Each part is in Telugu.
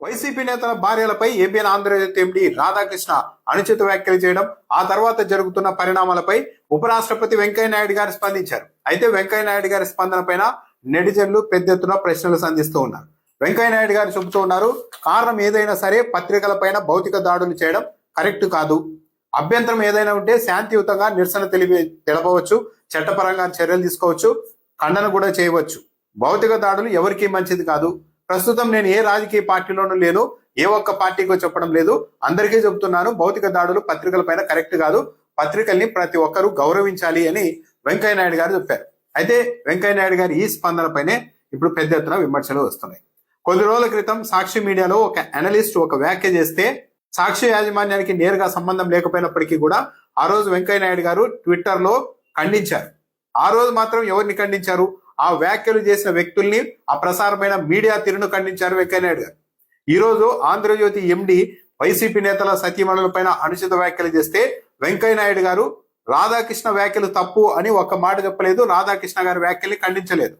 వైసీపీ నేతల భార్యలపై ఏబిఎన్ ఆంధ్రజ్యోతి ఎండి రాధాకృష్ణ అనుచిత వ్యాఖ్యలు చేయడం, ఆ తర్వాత జరుగుతున్న పరిణామాలపై ఉపరాష్ట్రపతి వెంకయ్యనాయుడు గారు స్పందించారు. అయితే వెంకయ్యనాయుడు గారి స్పందన పైన నెటిజన్లు పెద్ద ఎత్తున ప్రశ్నలు సంధిస్తూ ఉన్నారు. వెంకయ్యనాయుడు గారు చెబుతూ ఉన్నారు, కారణం ఏదైనా సరే పత్రికలపైన భౌతిక దాడులు చేయడం కరెక్ట్ కాదు. అభ్యంతరం ఏదైనా ఉంటే శాంతియుతంగా నిరసన తెలపవచ్చు, చట్టపరంగా చర్యలు తీసుకోవచ్చు, ఖండన కూడా చేయవచ్చు. భౌతిక దాడులు ఎవరికీ మంచిది కాదు. ప్రస్తుతం నేను ఏ రాజకీయ పార్టీలోనూ లేను, ఏ ఒక్క పార్టీకో చెప్పడం లేదు, అందరికీ చెబుతున్నాను, భౌతిక దాడులు పత్రికల పైన కరెక్ట్ కాదు, పత్రికల్ని ప్రతి ఒక్కరూ గౌరవించాలి అని వెంకయ్యనాయుడు గారు చెప్పారు. అయితే వెంకయ్యనాయుడు గారి ఈ స్పందన పైనే ఇప్పుడు పెద్ద ఎత్తున విమర్శలు వస్తున్నాయి. కొద్ది రోజుల క్రితం సాక్షి మీడియాలో ఒక అనలిస్ట్ ఒక వ్యాఖ్య చేస్తే సాక్షి యాజమాన్యానికి నేరుగా సంబంధం లేకపోయినప్పటికీ కూడా ఆ రోజు వెంకయ్యనాయుడు గారు ట్విట్టర్ లో ఖండించారు. ఆ రోజు మాత్రం ఎవరిని ఖండించారు? ఆ వ్యాఖ్యలు చేసిన వ్యక్తుల్ని, ఆ ప్రసారమైన మీడియా తీరును ఖండించారు వెంకయ్యనాయుడు గారు. ఈ రోజు ఆంధ్రజ్యోతి ఎండి వైసీపీ నేతల సతీమణుల పైన అనుచిత వ్యాఖ్యలు చేస్తే వెంకయ్యనాయుడు గారు రాధాకృష్ణ వ్యాఖ్యలు తప్పు అని ఒక్క మాట చెప్పలేదు, రాధాకృష్ణ గారి వ్యాఖ్యల్ని ఖండించలేదు.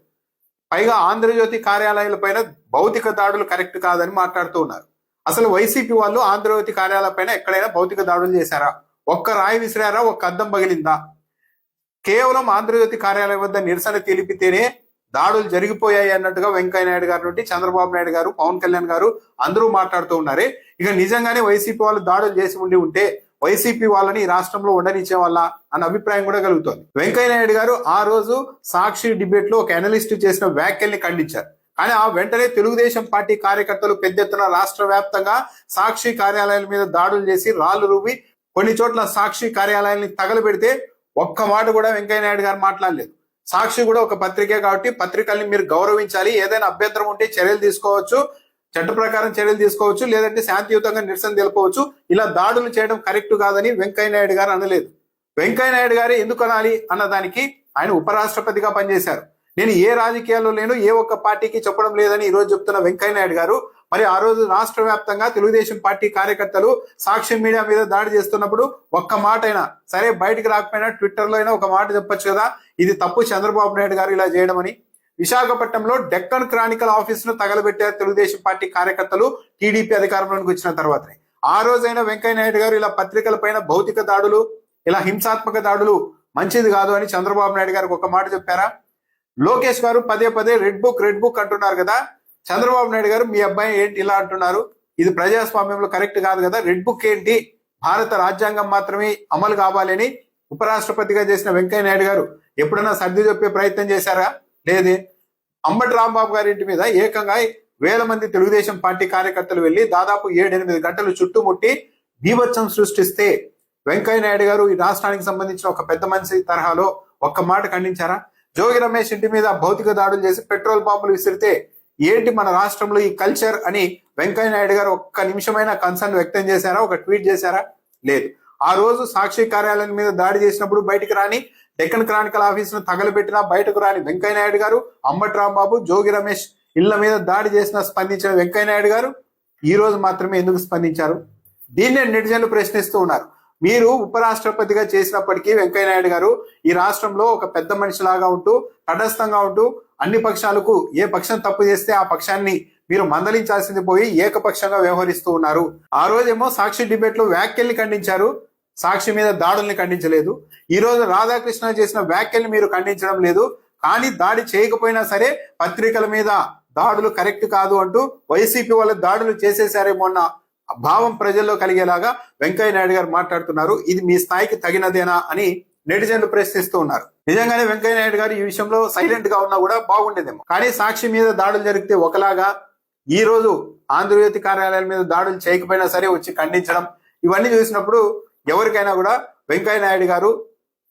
పైగా ఆంధ్రజ్యోతి కార్యాలయాల పైన భౌతిక దాడులు కరెక్ట్ కాదని మాట్లాడుతూ ఉన్నారు. అసలు వైసీపీ వాళ్ళు ఆంధ్రజ్యోతి కార్యాలయాల పైన ఎక్కడైనా భౌతిక దాడులు చేశారా? ఒక్క రాయి విసిరారా? ఒక్క అద్దం పగిలిందా? కేవలం ఆంధ్రజ్యోతి కార్యాలయం వద్ద నిరసన తెలిపితేనే దాడులు జరిగిపోయాయి అన్నట్టుగా వెంకయ్యనాయుడు గారి నుండి చంద్రబాబు నాయుడు గారు, పవన్ కళ్యాణ్ గారు అందరూ మాట్లాడుతూ ఉన్నారే. ఇక నిజంగానే వైసీపీ వాళ్ళు దాడులు చేసి ఉంటే వైసీపీ వాళ్ళని ఈ రాష్ట్రంలో ఉండనిచ్చే వాళ్ళ అన్న అభిప్రాయం కూడా కలుగుతోంది. వెంకయ్యనాయుడు గారు ఆ రోజు సాక్షి డిబేట్ లో ఒక అనలిస్ట్ చేసిన వ్యాఖ్యల్ని ఖండించారు. కానీ ఆ వెంటనే తెలుగుదేశం పార్టీ కార్యకర్తలు పెద్ద ఎత్తున రాష్ట్ర వ్యాప్తంగా సాక్షి కార్యాలయాల మీద దాడులు చేసి రాళ్లు రువ్వి కొన్ని చోట్ల సాక్షి కార్యాలయాల్ని తగలబెడితే ఒక్క మాట కూడా వెంకయ్యనాయుడు గారు మాట్లాడలేదు. సాక్షి కూడా ఒక పత్రికే కాబట్టి పత్రికల్ని మీరు గౌరవించాలి, ఏదైనా అభ్యంతరం ఉంటే చర్యలు తీసుకోవచ్చు, చట్ట ప్రకారం చర్యలు తీసుకోవచ్చు, లేదంటే శాంతియుతంగా నిరసన తెలుపవచ్చు, ఇలా దాడులు చేయడం కరెక్ట్ కాదని వెంకయ్యనాయుడు గారు అనలేదు. వెంకయ్యనాయుడు గారు ఎందుకు అనాలి అన్నదానికి ఆయన ఉపరాష్ట్రపతిగా పనిచేశారు. నేను ఏ రాజకీయాల్లో లేను, ఏ ఒక్క పార్టీకి చెప్పడం లేదని ఈ రోజు చెప్తున్న వెంకయ్యనాయుడు గారు మరి ఆ రోజు రాష్ట్ర వ్యాప్తంగా తెలుగుదేశం పార్టీ కార్యకర్తలు సాక్షి మీడియా మీద దాడి చేస్తున్నప్పుడు ఒక్క మాట అయినా సరే, బయటికి రాకపోయినా ట్విట్టర్ లో అయినా ఒక మాట చెప్పొచ్చు కదా, ఇది తప్పు చంద్రబాబు నాయుడు గారు ఇలా చేయడం అని. విశాఖపట్నంలో డెక్కన్ క్రానికల్ ఆఫీస్ ను తగలబెట్టారు తెలుగుదేశం పార్టీ కార్యకర్తలు టీడీపీ అధికారంలోకి వచ్చిన తర్వాతనే. ఆ రోజైనా వెంకయ్యనాయుడు గారు ఇలా పత్రికల పైన భౌతిక దాడులు, ఇలా హింసాత్మక దాడులు మంచిది కాదు అని చంద్రబాబు నాయుడు గారికి ఒక మాట చెప్పారా? లోకేష్ గారు పదే పదే రెడ్ బుక్ అంటున్నారు కదా, చంద్రబాబు నాయుడు గారు మీ అబ్బాయి ఏంటి ఇలా అంటున్నారు, ఇది ప్రజాస్వామ్యంలో కరెక్ట్ కాదు కదా, రెడ్ బుక్ ఏంటి, భారత రాజ్యాంగం మాత్రమే అమలు కావాలని ఉపరాష్ట్రపతిగా చేసిన వెంకయ్యనాయుడు గారు ఎప్పుడైనా సర్ది చెప్పే ప్రయత్నం చేశారా? లేదే. అంబటి రాంబాబు గారి ఇంటి మీద ఏకంగా వేల మంది తెలుగుదేశం పార్టీ కార్యకర్తలు వెళ్లి దాదాపు 7-8 గంటలు చుట్టుముట్టి బీభత్సం సృష్టిస్తే వెంకయ్యనాయుడు గారు ఈ రాష్ట్రానికి సంబంధించిన ఒక పెద్ద మనిషి తరహాలో ఒక్క మాట ఖండించారా? జోగి రమేష్ ఇంటి మీద భౌతిక దాడులు చేసి పెట్రోల్ బాంబులు విసిరితే ఏంటి మన రాష్ట్రంలో ఈ కల్చర్ అని వెంకయ్యనాయుడు గారు ఒక్క నిమిషమైన కన్సర్న్ వ్యక్తం చేశారా? ఒక ట్వీట్ చేశారా? లేదు. ఆ రోజు సాక్షి కార్యాలయం మీద దాడి చేసినప్పుడు బయటికి రాని, డెక్కన్ క్రానికల్ ఆఫీస్ ను తగలబెట్టినా బయటకు రాని వెంకయ్యనాయుడు గారు, అంబటి రాంబాబు, జోగి రమేష్ ఇళ్ల మీద దాడి చేసిన స్పందించిన వెంకయ్యనాయుడు గారు ఈ రోజు మాత్రమే ఎందుకు స్పందించారు? దీన్నే నెటిజన్లు ప్రశ్నిస్తూ ఉన్నారు. మీరు ఉపరాష్ట్రపతిగా చేసినప్పటికీ వెంకయ్యనాయుడు గారు ఈ రాష్ట్రంలో ఒక పెద్ద మనిషిలాగా ఉంటూ, తటస్థంగా ఉంటూ, అన్ని పక్షాలకు ఏ పక్షం తప్పు చేస్తే ఆ పక్షాన్ని మీరు మందలించాల్సింది పోయి ఏకపక్షంగా వ్యవహరిస్తూ ఉన్నారు. ఆ రోజేమో సాక్షి డిబేట్ లో వ్యాఖ్యల్ని ఖండించారు, సాక్షి మీద దాడుల్ని ఖండించలేదు. ఈ రోజు రాధాకృష్ణ చేసిన వ్యాఖ్యల్ని మీరు ఖండించడం లేదు. కానీ దాడి చేయకపోయినా సరే పత్రికల మీద దాడులు కరెక్ట్ కాదు అంటూ వైసీపీ వాళ్ళ దాడులు చేసేసారేమో అన్న భావం ప్రజల్లో కలిగేలాగా వెంకయ్యనాయుడు గారు మాట్లాడుతున్నారు. ఇది మీ స్థాయికి తగినదేనా అని నెటిజన్లు ప్రశ్నిస్తూ ఉన్నారు. నిజంగానే వెంకయ్యనాయుడు గారు ఈ విషయంలో సైలెంట్ గా ఉన్నా కూడా బాగుండేదేమో. కానీ సాక్షి మీద దాడులు జరిగితే ఒకలాగా, ఈ రోజు ఆంధ్రజ్యోతి కార్యాలయాల మీద దాడులు చేయకపోయినా సరే వచ్చి ఖండించడం, ఇవన్నీ చూసినప్పుడు ఎవరికైనా కూడా వెంకయ్యనాయుడు గారు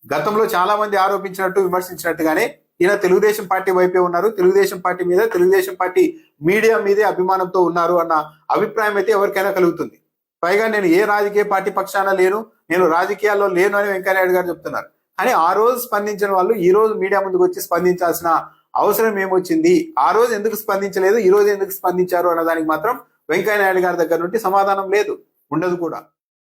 గతంలో చాలా మంది ఆరోపించినట్టు, విమర్శించినట్టుగానే ఈయన తెలుగుదేశం పార్టీ వైపే ఉన్నారు, తెలుగుదేశం పార్టీ మీద, తెలుగుదేశం పార్టీ మీడియా మీదే అభిమానంతో ఉన్నారు అన్న అభిప్రాయం అయితే ఎవరికైనా కలుగుతుంది. పైగా నేను ఏ రాజకీయ పార్టీ పక్షాన లేను, నేను రాజకీయాల్లో లేను అని వెంకయ్యనాయుడు గారు చెప్తున్నారు. కానీ ఆ రోజు స్పందించిన వాళ్ళు ఈ రోజు మీడియా ముందుకు వచ్చి స్పందించాల్సిన అవసరం ఏమొచ్చింది? ఆ రోజు ఎందుకు స్పందించలేదు, ఈ రోజు ఎందుకు స్పందించారు అన్నదానికి మాత్రం వెంకయ్యనాయుడు గారి దగ్గర నుండి సమాధానం లేదు, ఉండదు కూడా.